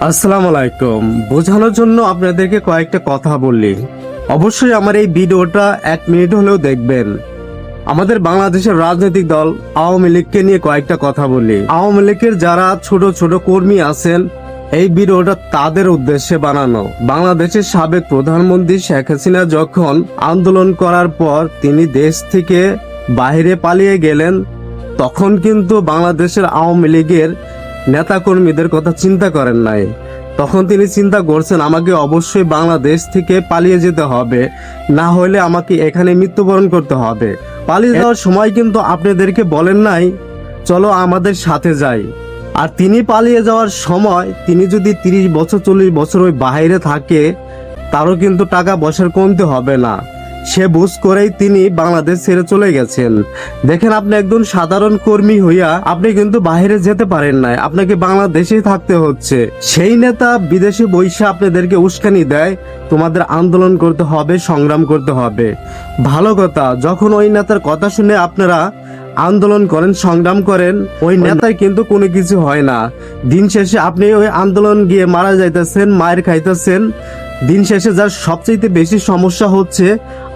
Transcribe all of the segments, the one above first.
আসসালামু আলাইকুম। বোঝানোর জন্য আপনাদেরকে কয়েকটা কথা বললি, অবশ্যই আমার এই ভিডিওটা 1 মিনিট হলেও দেখবেন। আমাদের বাংলাদেশের রাজনৈতিক দল আওয়ামী লীগকে নিয়ে কয়েকটা কথা বলি। আওয়ামী লীগের যারা ছোট ছোট কর্মী আছেন, এই ভিডিওটা তাদের উদ্দেশ্যে বানানো। বাংলাদেশের সাবেক প্রধানমন্ত্রী শেখ হাসিনা যখন আন্দোলন করার পর তিনি দেশ থেকে বাইরে পালিয়ে গেলেন, তখন কিন্তু বাংলাদেশের আওয়ামী লীগের নেতাকর্মীদের কথা চিন্তা করেন নাই। তখন তিনি চিন্তা করছেন, আমাকে অবশ্যই বাংলাদেশ থেকে পালিয়ে যেতে হবে, না হলে আমাকে এখানে মৃত্যুবরণ করতে হবে। পালিয়ে যাওয়ার সময় কিন্তু আপনাদেরকে বলেন নাই চলো আমাদের সাথে যাই। আর তিনি পালিয়ে যাওয়ার সময় তিনি যদি 30 বছর 40 বছর ওই বাইরে থাকে, তারও কিন্তু টাকা পয়সার কমতে হবে না। সে বুঝ করেই তিনি বাংলাদেশ ছেড়ে চলে গেছেন। দেখেন, আপনি একজন সাধারণ কর্মী হইয়া আপনি কিন্তু বাইরে যেতে পারেন নাই, আপনাকে বাংলাদেশেই থাকতে হচ্ছে। সেই নেতা বিদেশে বৈশা আপনাদেরকে উস্কানি দেয়, তোমাদের আন্দোলন করতে হবে, সংগ্রাম করতে হবে। ভালো কথা, যখন ওই নেতার কথা শুনে আপনারা আন্দোলন করেন, সংগ্রাম করেন, ওই নেতার কিন্তু কোনো কিছু হয় না। দিন শেষে আপনি ওই আন্দোলন গিয়ে মারা যাইতেছেন, মায়ের খাইতেছেন। দিন শেষে যার সবচেয়ে বেশি সমস্যা হচ্ছে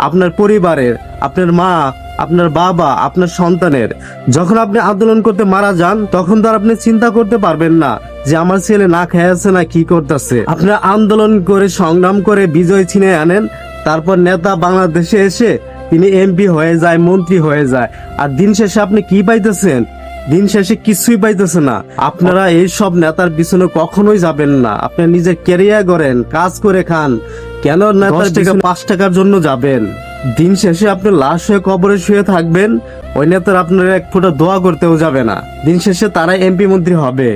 আপনার পরিবারের, আপনার মা, আপনার বাবা, আপনার সন্তানের। যখন আপনি আন্দোলন করতে মারা যান, তখন তো আর আপনি চিন্তা করতে পারবেন না যে আমার ছেলে না খেয়ে আছে না কি করতেছে। আপনারা আন্দোলন করে সংগ্রাম করে বিজয় ছিনিয়ে আনেন, তারপর নেতা বাংলাদেশে এসে তিনি এমপি হয়ে যায়, মন্ত্রী হয়ে যায়। আর দিন শেষে আপনি কি পাইতেছেন? দিন শেষে কিছুই পাইতেছে না। আপনারা এই সব নেতার পিছনে কখনোই যাবেন না। আপনি নিজের ক্যারিয়ার করেন, কাজ করে খান, কেন নেতার থেকে 5 টাকার জন্য যাবেন? দিন শেষে আপনি লাশ হয়ে কবরে শুয়ে থাকবেন, ওই নেতার আপনার 1 ফোঁটা দোয়া করতেও যাবে না। দিন শেষে তারাই এমপি মন্ত্রী হবে।